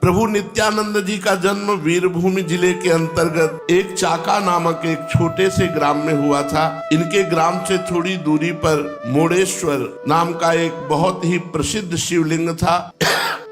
प्रभु नित्यानंद जी का जन्म वीरभूमि जिले के अंतर्गत एक चाका नामक एक छोटे से ग्राम में हुआ था। इनके ग्राम से थोड़ी दूरी पर मोड़ेश्वर नाम का एक बहुत ही प्रसिद्ध शिवलिंग था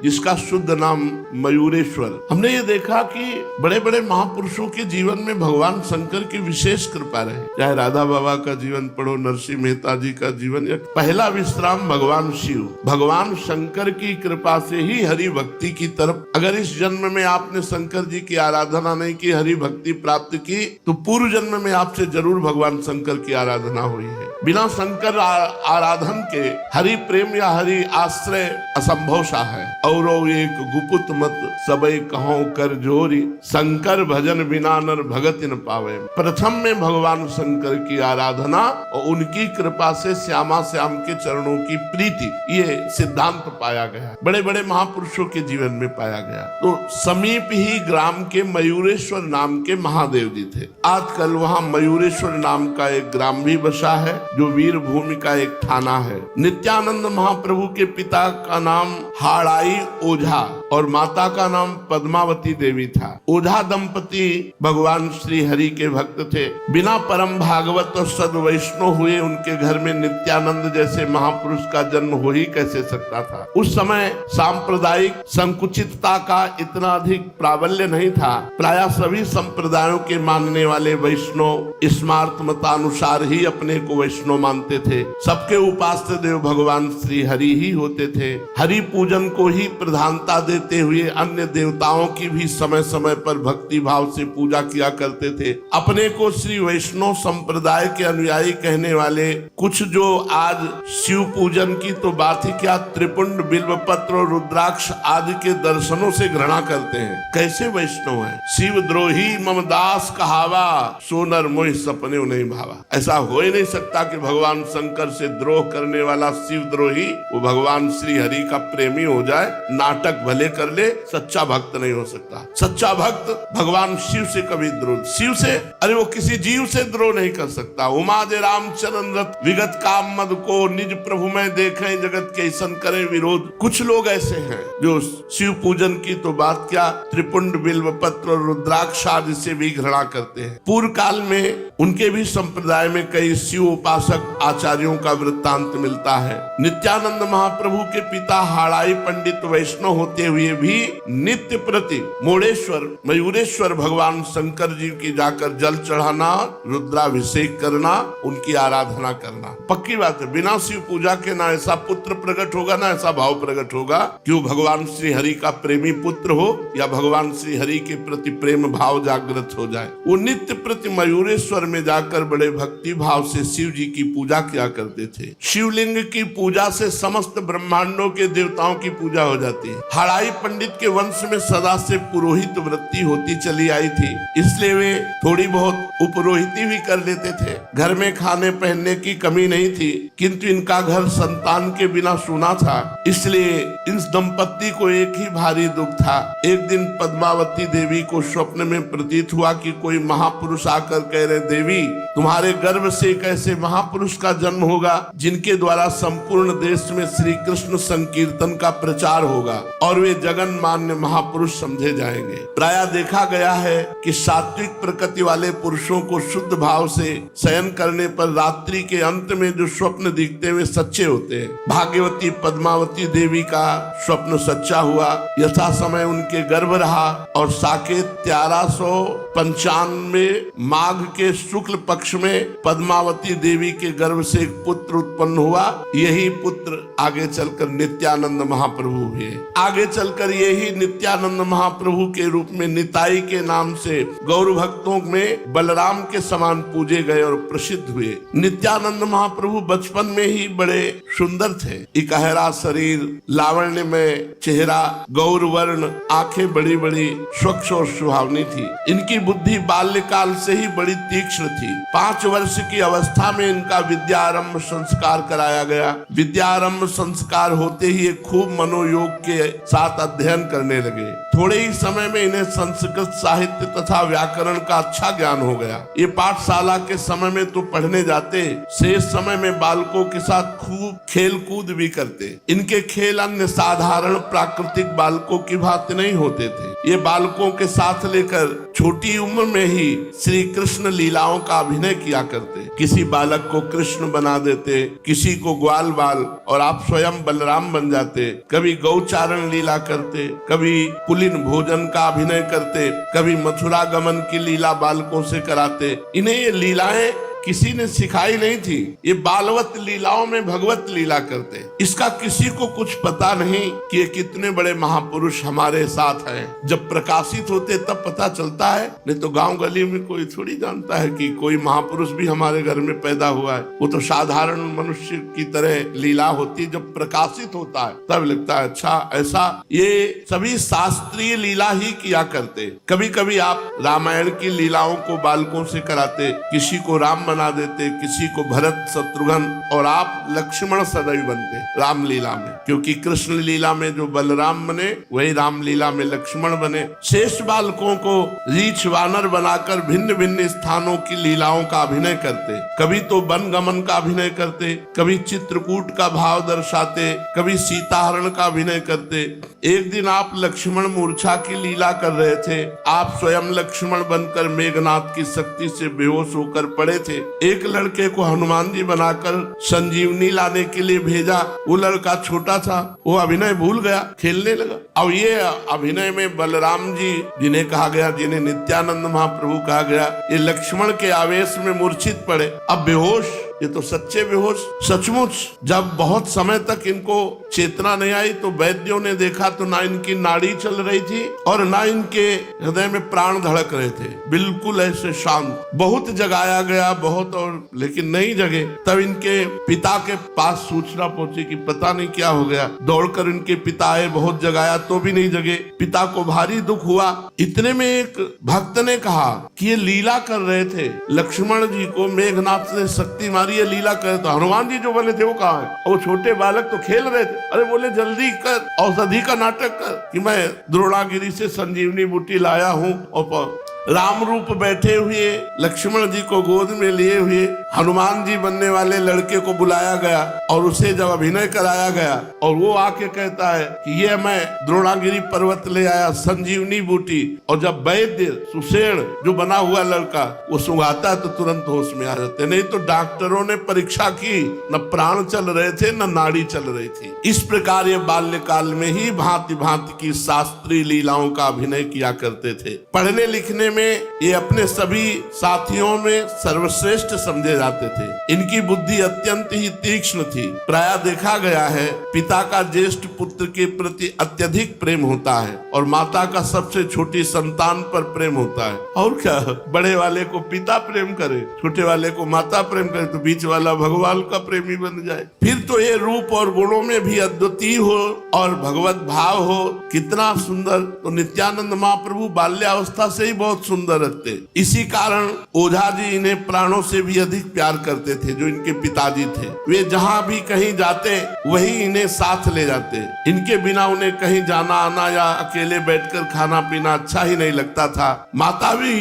जिसका शुद्ध नाम मयूरेश्वर। हमने ये देखा कि बड़े बड़े महापुरुषों के जीवन में भगवान शंकर की विशेष कृपा रहे। चाहे राधा बाबा का जीवन पढ़ो, नरसिंह मेहता जी का जीवन, या पहला विश्राम भगवान शिव, भगवान शंकर की कृपा से ही हरि भक्ति की तरफ। अगर इस जन्म में आपने शंकर जी की आराधना नहीं की, हरि भक्ति प्राप्त की, तो पूर्व जन्म में आपसे जरूर भगवान शंकर की आराधना हुई है। बिना शंकर आराधन के हरि प्रेम या हरि आश्रय असंभव सा है। और एक गुपुत मत सबई कहो कर जोरी, शंकर भजन बिना नर भगत न पावे। प्रथम में भगवान शंकर की आराधना और उनकी कृपा से श्यामा श्याम के चरणों की प्रीति, ये सिद्धांत पाया गया, बड़े बड़े महापुरुषों के जीवन में पाया गया। तो समीप ही ग्राम के मयूरेश्वर नाम के महादेव जी थे। आजकल वहाँ मयूरेश्वर नाम का एक ग्राम भी बसा है जो वीरभूमि का एक थाना है। नित्यानंद महाप्रभु के पिता का नाम हाड़ाई ओझा और माता का नाम पद्मावती देवी था। ओझा दंपति भगवान श्री हरि के भक्त थे। बिना परम भागवत और सद वैष्णव हुए उनके घर में नित्यानंद जैसे महापुरुष का जन्म हो ही कैसे सकता था। उस समय सांप्रदायिक संकुचितता का इतना अधिक प्राबल्य नहीं था। प्रायः सभी संप्रदायों के मानने वाले वैष्णव स्मार्त मतानुसार ही अपने को वैष्णव मानते थे। सबके उपास्य देव भगवान श्री हरि ही होते थे। हरि पूजन को ही प्रधानता देते हुए अन्य देवताओं की भी समय समय पर भक्ति भाव से पूजा किया करते थे। अपने को श्री वैष्णव संप्रदाय के अनुयायी कहने वाले कुछ जो आज शिव पूजन की तो बात ही क्या, त्रिपुंड बिल्वपत्र और रुद्राक्ष आदि के दर्शनों से घृणा करते हैं। कैसे वैष्णव है? शिव द्रोही मम दास कहावा, सोनर मोहि सपने नहीं भावा। ऐसा हो ही नहीं सकता कि भगवान शंकर से द्रोह करने वाला शिव द्रोही वो भगवान श्री हरि का प्रेमी हो जाए। नाटक भले कर ले, सच्चा भक्त नहीं हो सकता। सच्चा भक्त भगवान शिव से कभी द्रोह, शिव से, अरे वो किसी जीव से द्रोह नहीं कर सकता। उमा दे रामचरण रथ विगत काम मद को, निज प्रभु में देखे जगत के ऐसन करे विरोध। कुछ लोग ऐसे हैं जो शिव पूजन की तो बात क्या, त्रिपुंड बिल्वपत्र और रुद्राक्ष आदि से भी घृणा करते हैं। पूर्व काल में उनके भी संप्रदाय में कई शिव उपासक आचार्यों का वृत्तांत मिलता है। नित्यानंद महाप्रभु के पिता हाड़ाई पंडित वैष्णव होते हुए भी नित्य प्रति मोड़ेश्वर मयूरेश्वर भगवान शंकर जी की जाकर जल चढ़ाना, रुद्राभिषेक करना, उनकी आराधना करना। पक्की बात है, बिना शिव पूजा के ना ऐसा पुत्र प्रकट होगा ना ऐसा भाव प्रकट होगा कि वो भगवान श्री हरि का प्रेमी पुत्र हो या भगवान श्री हरि के प्रति प्रेम भाव जागृत हो जाए। वो नित्य प्रति मयूरेश्वर में जाकर बड़े भक्ति भाव से शिव जी की पूजा किया करते थे। शिवलिंग की पूजा से समस्त ब्रह्मांडों के देवताओं की पूजा हो जाती है। हाड़ाई पंडित के वंश में सदा से पुरोहित वृत्ति होती चली आई थी, इसलिए वे थोड़ी बहुत उपरोहिती भी कर लेते थे। घर में खाने पहनने की कमी नहीं थी, किंतु इनका घर संतान के बिना सूना था, इसलिए इस दंपत्ति को एक ही भारी दुख था। एक दिन पद्मावती देवी को स्वप्न में प्रतीत हुआ कि कोई महापुरुष आकर कह रहे, देवी तुम्हारे गर्भ से एक ऐसे महापुरुष का जन्म होगा जिनके द्वारा संपूर्ण देश में श्री कृष्ण संकीर्तन का प्रचार होगा और वे जगन मान्य महापुरुष समझे जाएंगे। प्रायः देखा गया है कि सात्विक प्रकृति वाले पुरुषों को शुद्ध भाव से शयन करने पर रात्रि के अंत में जो स्वप्न दिखते हुए सच्चे होते हैं। भाग्यवती पद्मावती देवी का स्वप्न सच्चा हुआ। यथा समय उनके गर्भ रहा और साकेत 1395 माघ के शुक्ल पक्ष में पद्मावती देवी के गर्भ से एक पुत्र उत्पन्न हुआ। यही पुत्र आगे चलकर नित्यानंद महाप्रभु हुए। आगे चलकर यही नित्यानंद महाप्रभु के रूप में निताई के नाम से गौर भक्तों में बलराम के समान पूजे गए और प्रसिद्ध हुए। नित्यानंद महाप्रभु बचपन में ही बड़े सुंदर थे। इकहरा शरीर, लावण्य में चेहरा, गौर वर्ण, आंखें बड़ी बड़ी, स्वच्छ और सुहावनी थी। इनकी बुद्धि बाल्यकाल से ही बड़ी तीक्ष्ण थी। 5 वर्ष की अवस्था में इनका विद्यारंभ संस्कार कराया गया। विद्यारंभ संस्कार होते ही एक खूब मनोयोग योग के साथ अध्ययन करने लगे। थोड़े ही समय में इन्हें संस्कृत साहित्य तथा व्याकरण का अच्छा ज्ञान हो गया। ये पाठशाला के समय में तो पढ़ने जाते, शेष समय में बालकों के साथ खूब खेल कूद भी करते। इनके खेल अन्य साधारण प्राकृतिक बालकों की भांति नहीं होते थे। ये बालकों के साथ लेकर छोटी उम्र में ही श्री कृष्ण लीलाओं का अभिनय किया करते। किसी बालक को कृष्ण बना देते, किसी को ग्वाल बाल, और आप स्वयं बलराम बन जाते। कभी गौचारण लीला करते, कभी कुलीन भोजन का अभिनय करते, कभी मथुरा गमन की लीला बालकों से कराते। इन्हें ये लीलाएं किसी ने सिखाई नहीं थी। ये बालवत लीलाओं में भगवत लीला करते। इसका किसी को कुछ पता नहीं कि ये कितने बड़े महापुरुष हमारे साथ हैं। जब प्रकाशित होते तब पता चलता है, नहीं तो गांव गली में कोई थोड़ी जानता है कि कोई महापुरुष भी हमारे घर में पैदा हुआ है। वो तो साधारण मनुष्य की तरह लीला होती। जब प्रकाशित होता है तब लगता है अच्छा ऐसा। ये सभी शास्त्रीय लीला ही किया करते। कभी कभी आप रामायण की लीलाओं को बालकों से कराते, किसी को राम बना देते, किसी को भरत शत्रुघ्न, और आप लक्ष्मण सदैव बनते रामलीला में, क्योंकि कृष्ण लीला में जो बलराम बने वही रामलीला में लक्ष्मण बने। शेष बालकों को रीछ वानर बनाकर भिन्न भिन्न स्थानों की लीलाओं का अभिनय करते। कभी तो वन गमन का अभिनय करते, कभी चित्रकूट का भाव दर्शाते, कभी सीताहरण का अभिनय करते। एक दिन आप लक्ष्मण मूर्छा की लीला कर रहे थे। आप स्वयं लक्ष्मण बनकर मेघनाथ की शक्ति से बेहोश होकर पड़े थे। एक लड़के को हनुमान जी बनाकर संजीवनी लाने के लिए भेजा। वो लड़का छोटा था, वो अभिनय भूल गया, खेलने लगा। अब ये अभिनय में बलराम जी, जिन्हें कहा गया, जिन्हें नित्यानंद महाप्रभु कहा गया, ये लक्ष्मण के आवेश में मूर्छित पड़े। अब बेहोश, ये तो सच्चे बेहोश सचमुच। जब बहुत समय तक इनको चेतना नहीं आई तो वैद्यों ने देखा तो ना इनकी नाड़ी चल रही थी और ना इनके हृदय में प्राण धड़क रहे थे, बिल्कुल ऐसे शांत। बहुत जगाया गया बहुत, और लेकिन नहीं जगे। तब इनके पिता के पास सूचना पहुंची कि पता नहीं क्या हो गया। दौड़कर इनके पिता आए, बहुत जगाया तो भी नहीं जगे। पिता को भारी दुख हुआ। इतने में एक भक्त ने कहा कि ये लीला कर रहे थे, लक्ष्मण जी को मेघनाथ ने शक्ति मारी, ये लीला करे। तो हनुमान जी जो बोले थे वो कहाँ है? वो छोटे बालक तो खेल रहे थे। अरे बोले जल्दी कर, औषधि का नाटक कर कि मैं द्रोणागिरी से संजीवनी बूटी लाया हूँ। और राम रूप बैठे हुए लक्ष्मण जी को गोद में लिए हुए हनुमान जी बनने वाले लड़के को बुलाया गया और उसे जब अभिनय कराया गया और वो आके कहता है कि ये मैं द्रोणागिरी पर्वत ले आया संजीवनी बूटी। और जब वैद्य सुषेण जो बना हुआ लड़का वो सुंघाता है तो तुरंत होश में आ जाते। नहीं तो डॉक्टरों ने परीक्षा की, न प्राण चल रहे थे न नाड़ी चल रही थी। इस प्रकार ये बाल्यकाल में ही भांति भांति की शास्त्रीय लीलाओं का अभिनय किया करते थे। पढ़ने लिखने में ये अपने सभी साथियों में सर्वश्रेष्ठ समझे जाते थे। इनकी बुद्धि अत्यंत ही तीक्ष्ण थी। प्रायः देखा गया है पिता का ज्येष्ठ पुत्र के प्रति अत्यधिक प्रेम होता है और माता का सबसे छोटी संतान पर प्रेम होता है। और क्या, बड़े वाले को पिता प्रेम करे, छोटे वाले को माता प्रेम करे, तो बीच वाला भगवान का प्रेमी बन जाए। फिर तो ये रूप और गुणों में भी अद्वितीय हो और भगवत भाव हो, कितना सुंदर। तो नित्यानंद महाप्रभु बाल्यावस्था से ही बहुत सुंदर रखते। इसी कारण ओझा जी इन्हें प्राणों से भी अधिक प्यार करते थे, जो इनके पिताजी थे। वे जहां भी कहीं जाते वहीं इन्हें साथ ले जाते। इनके बिना उन्हें कहीं जाना आना या अकेले बैठकर खाना पीना अच्छा ही नहीं लगता था। माता भी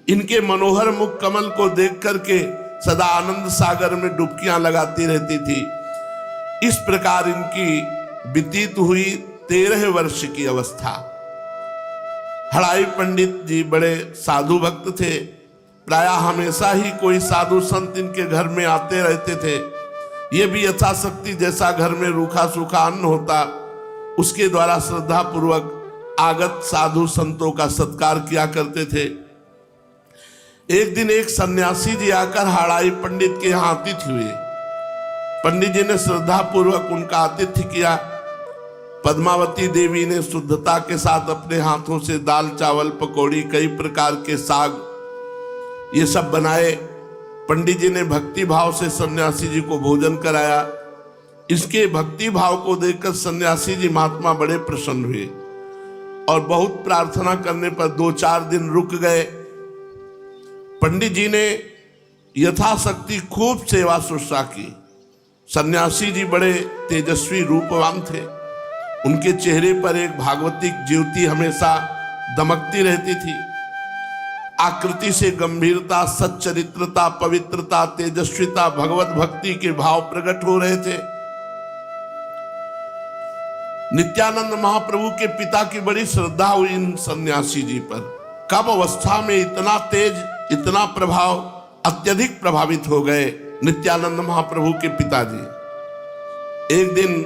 इनके मनोहर मुख कमल को देख करके सदा आनंद सागर में डुबकियां लगाती रहती थी। इस प्रकार इनकी व्यतीत हुई 13 वर्ष की अवस्था। हड़ाई पंडित जी बड़े साधु भक्त थे। प्रायः हमेशा ही कोई साधु संत इनके घर में आते रहते थे। ये भी यथाशक्ति जैसा घर में रूखा सूखा अन्न होता उसके द्वारा श्रद्धा पूर्वक आगत साधु संतों का सत्कार किया करते थे। एक दिन एक सन्यासी जी आकर हड़ाई पंडित के यहाँ आतिथ्य हुए। पंडित जी ने श्रद्धा पूर्वक उनका आतिथ्य किया। पद्मावती देवी ने शुद्धता के साथ अपने हाथों से दाल चावल पकौड़ी कई प्रकार के साग ये सब बनाए। पंडित जी ने भक्ति भाव से सन्यासी जी को भोजन कराया। इसके भक्ति भाव को देखकर सन्यासी जी महात्मा बड़े प्रसन्न हुए और बहुत प्रार्थना करने पर 2-4 दिन रुक गए। पंडित जी ने यथाशक्ति खूब सेवा शुश्रूषा की। सन्यासी जी बड़े तेजस्वी रूपवान थे। उनके चेहरे पर एक भागवतिक ज्योति हमेशा दमकती रहती थी। आकृति से गंभीरता, सच्चरित्रता, पवित्रता, तेजस्विता, भगवत भक्ति के भाव प्रकट हो रहे थे। नित्यानंद महाप्रभु के पिता की बड़ी श्रद्धा हुई इन सन्यासी जी पर। कब अवस्था में इतना तेज, इतना प्रभाव, अत्यधिक प्रभावित हो गए नित्यानंद महाप्रभु के पिताजी। एक दिन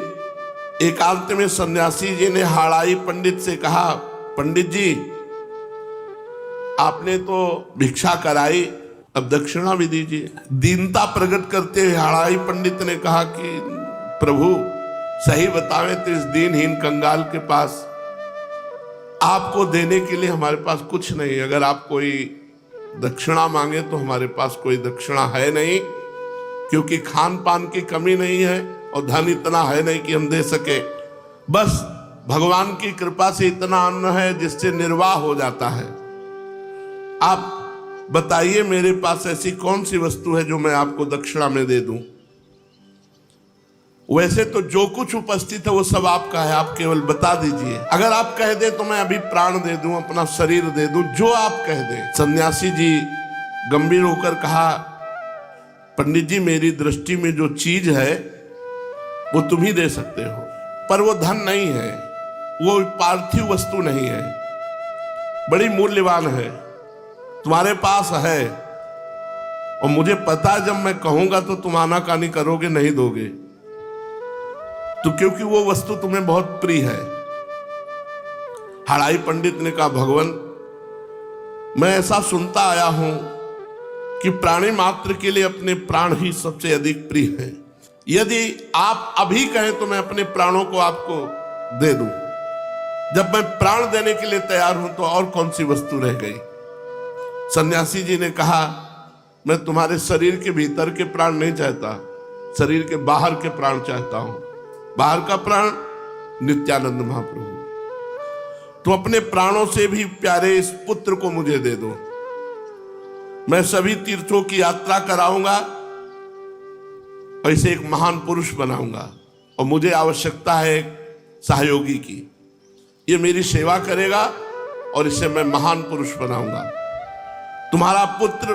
एकांत में सन्यासी जी ने हाड़ाई पंडित से कहा, पंडित जी आपने तो भिक्षा कराई, अब दक्षिणा भी दीजिए। दीनता प्रकट करते हुए हाड़ाई पंडित ने कहा कि प्रभु सही बतावें तो इस दीनहीन कंगाल के पास आपको देने के लिए हमारे पास कुछ नहीं। अगर आप कोई दक्षिणा मांगे तो हमारे पास कोई दक्षिणा है नहीं, क्योंकि खान पान की कमी नहीं है और धन इतना है नहीं कि हम दे सके। बस भगवान की कृपा से इतना अन्न है जिससे निर्वाह हो जाता है। आप बताइए मेरे पास ऐसी कौन सी वस्तु है जो मैं आपको दक्षिणा में दे दूं। वैसे तो जो कुछ उपस्थित है वो सब आपका है, आप केवल बता दीजिए। अगर आप कह दे तो मैं अभी प्राण दे दूं, अपना शरीर दे दूं, जो आप कह दे। सन्यासी जी गंभीर होकर कहा, पंडित जी मेरी दृष्टि में जो चीज है वो तुम ही दे सकते हो, पर वो धन नहीं है, वो पार्थिव वस्तु नहीं है, बड़ी मूल्यवान है, तुम्हारे पास है। और मुझे पता है जब मैं कहूंगा तो तुम आनाकानी करोगे, नहीं दोगे, तो क्योंकि वो वस्तु तुम्हें बहुत प्रिय है। हाड़ाई पंडित ने कहा, भगवान मैं ऐसा सुनता आया हूं कि प्राणी मात्र के लिए अपने प्राण ही सबसे अधिक प्रिय है। यदि आप अभी कहें तो मैं अपने प्राणों को आपको दे दूं। जब मैं प्राण देने के लिए तैयार हूं तो और कौन सी वस्तु रह गई। सन्यासी जी ने कहा, मैं तुम्हारे शरीर के भीतर के प्राण नहीं चाहता, शरीर के बाहर के प्राण चाहता हूं। बाहर का प्राण नित्यानंद महाप्रभु। तो अपने प्राणों से भी प्यारे इस पुत्र को मुझे दे दो। मैं सभी तीर्थों की यात्रा कराऊंगा और इसे एक महान पुरुष बनाऊंगा, और मुझे आवश्यकता है एक सहयोगी की। ये मेरी सेवा करेगा और इसे मैं महान पुरुष बनाऊंगा। तुम्हारा पुत्र,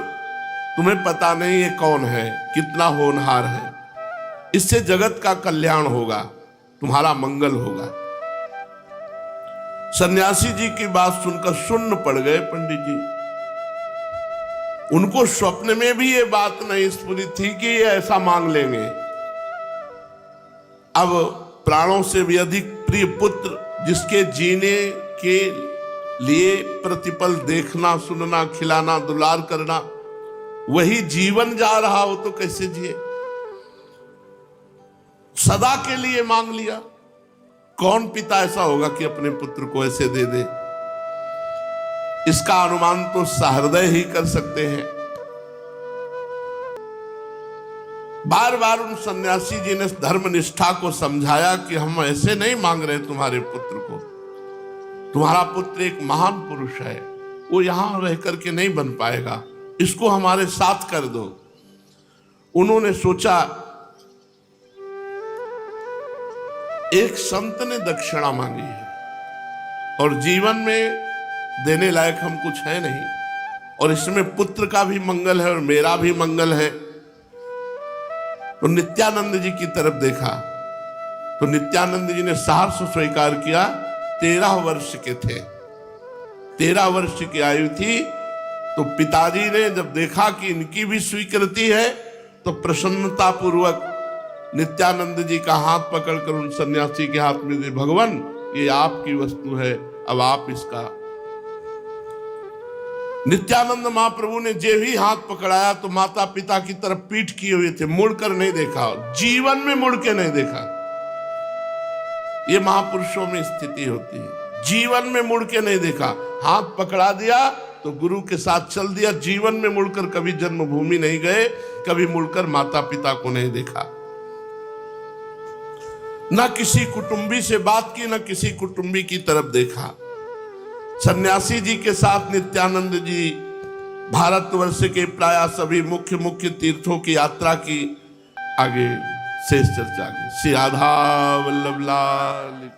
तुम्हें पता नहीं ये कौन है, कितना होनहार है, इससे जगत का कल्याण होगा, तुम्हारा मंगल होगा। सन्यासी जी की बात सुनकर सुन्न पड़ गए पंडित जी। उनको स्वप्न में भी ये बात नहीं स्फुरित थी कि ये ऐसा मांग लेंगे। अब प्राणों से भी अधिक प्रिय पुत्र, जिसके जीने के लिए प्रतिपल देखना, सुनना, खिलाना, दुलार करना, वही जीवन जा रहा हो तो कैसे जिए। सदा के लिए मांग लिया। कौन पिता ऐसा होगा कि अपने पुत्र को ऐसे दे दे। इसका अनुमान तो सहृदय ही कर सकते हैं। बार बार उन सन्यासी जी ने धर्म निष्ठा को समझाया कि हम ऐसे नहीं मांग रहे तुम्हारे पुत्र को, तुम्हारा पुत्र एक महान पुरुष है, वो यहां रह करके नहीं बन पाएगा, इसको हमारे साथ कर दो। उन्होंने सोचा एक संत ने दक्षिणा मांगी है और जीवन में देने लायक हम कुछ है नहीं, और इसमें पुत्र का भी मंगल है और मेरा भी मंगल है। तो नित्यानंद जी की तरफ देखा तो नित्यानंद जी ने सहर्ष स्वीकार किया। 13 वर्ष के थे, 13 वर्ष की आयु थी। तो पिताजी ने जब देखा कि इनकी भी स्वीकृति है तो प्रसन्नता पूर्वक नित्यानंद जी का हाथ पकड़कर उन सन्यासी के हाथ में दे, भगवान ये आपकी वस्तु है, अब आप इसका। नित्यानंद महाप्रभु ने जे ही हाथ पकड़ाया तो माता पिता की तरफ पीठ किए हुए थे, मुड़कर नहीं देखा, जीवन में मुड़ के नहीं देखा। ये महापुरुषों में स्थिति होती है, जीवन में मुड़ के नहीं देखा। हाथ पकड़ा दिया तो गुरु के साथ चल दिया, जीवन में मुड़कर कभी जन्मभूमि नहीं गए, कभी मुड़कर माता पिता को नहीं देखा, न किसी कुटुंबी से बात की, न किसी कुटुंबी की तरफ देखा। सन्यासी जी के साथ नित्यानंद जी भारतवर्ष के प्राय सभी मुख्य मुख्य तीर्थों की यात्रा की। आगे शेष चर्चा की। श्री राधा वल्लभ लाल।